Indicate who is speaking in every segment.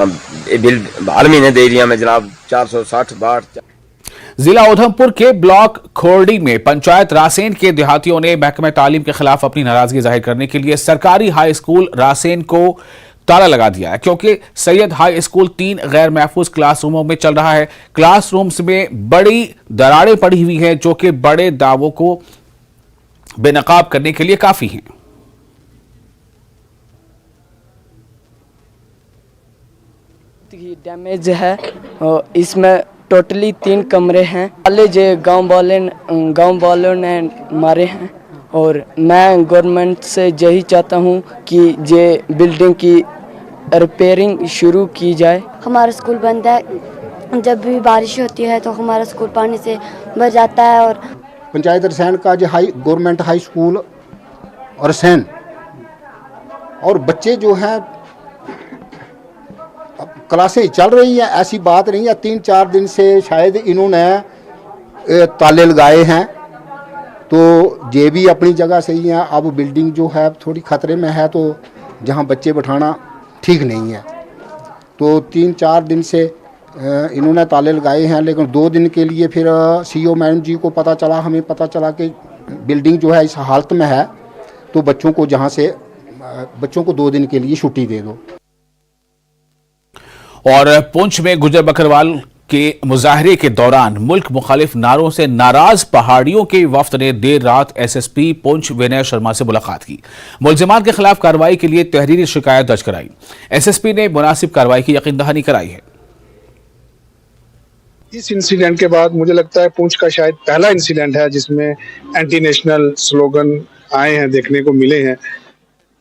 Speaker 1: आलमी ने दे दिया में जनाब 460 बाट।
Speaker 2: जिला उधमपुर के ब्लॉक खोरडी में पंचायत रासेन के देहातियों ने महकमे तालीम के खिलाफ अपनी नाराजगी जाहिर करने के लिए सरकारी हाई स्कूल रासेन को ताला लगा दिया है, क्योंकि सैयद हाई स्कूल 3 गैर महफूज क्लासरूमों में चल रहा है। क्लासरूम्स में बड़ी दरारें पड़ी हुई हैं जो कि बड़े दावों को बेनकाब करने के लिए काफी हैं।
Speaker 3: डैमेज है और इसमें टोटली 3 कमरे हैं। पहले जो गांव वालों ने मारे हैं और मैं गवर्नमेंट से यही चाहता हूं कि ये बिल्डिंग की रिपेयरिंग शुरू की जाए।
Speaker 4: हमारा स्कूल बंद है, जब भी बारिश होती है तो हमारा स्कूल पानी से भर जाता है। और
Speaker 5: पंचायत रसैन का जो गवर्नमेंट हाई स्कूल रसैन और बच्चे जो हैं क्लासें चल रही हैं, ऐसी बात नहीं है। 3-4 दिन से शायद इन्होंने ताले लगाए हैं, तो ये भी अपनी जगह सही है। अब बिल्डिंग जो है थोड़ी ख़तरे में है, तो जहां बच्चे बैठाना ठीक नहीं है। तो 3-4 दिन से इन्होंने ताले लगाए हैं, लेकिन 2 दिन के लिए फिर सीईओ मैडम जी को पता चला, हमें पता चला कि बिल्डिंग जो है इस हालत में है, तो बच्चों को 2 दिन के लिए छुट्टी दे दो।
Speaker 2: और पुंछ में गुजर बकरवाल के मुजाहरे के दौरान मुल्क मुखालिफ नारों से नाराज पहाड़ियों के वफ्द ने देर रात एसएसपी पुंछ विनय शर्मा से मुलाकात की। मुलजिमान के खिलाफ कार्रवाई के लिए तहरीरी शिकायत दर्ज कराई। एसएसपी ने मुनासिब कार्रवाई की यकीन दहानी कराई है।
Speaker 6: इस इंसिडेंट के बाद मुझे लगता है पुंछ का शायद पहला इंसिडेंट है जिसमें एंटी नेशनल स्लोगन आए हैं, देखने को मिले हैं।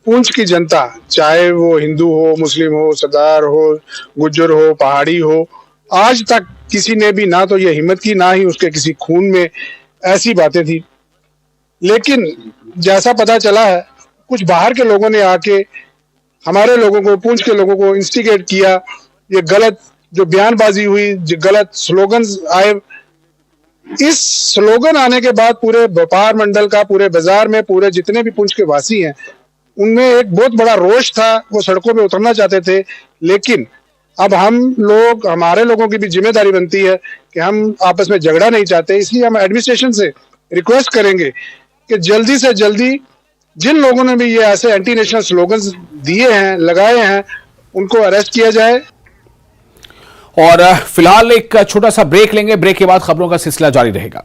Speaker 6: पुंछ की जनता, चाहे वो हिंदू हो, मुस्लिम हो, सरदार हो, गुज्जर हो, पहाड़ी हो, आज तक किसी ने भी ना तो ये हिम्मत की, ना ही उसके किसी खून में ऐसी बातें थी। लेकिन जैसा पता चला है, कुछ बाहर के लोगों ने आके हमारे लोगों को, पुंछ के लोगों को इंस्टिगेट किया। ये गलत जो बयानबाजी हुई, जो गलत स्लोगन्स आए, इस स्लोगन आने के बाद पूरे व्यापार मंडल का, पूरे बाजार में पूरे जितने भी पुंछ के वासी हैं, उनमें एक बहुत बड़ा रोष था। वो सड़कों पे उतरना चाहते थे। लेकिन अब हमारे लोगों की भी जिम्मेदारी बनती है कि हम आपस में झगड़ा नहीं चाहते। इसलिए हम एडमिनिस्ट्रेशन से रिक्वेस्ट करेंगे कि जल्दी से जल्दी जिन लोगों ने भी ये ऐसे एंटी नेशनल स्लोगन्स दिए हैं, लगाए हैं, उनको अरेस्ट किया जाए।
Speaker 2: और फिलहाल एक छोटा सा ब्रेक लेंगे। ब्रेक के बाद खबरों का सिलसिला जारी रहेगा।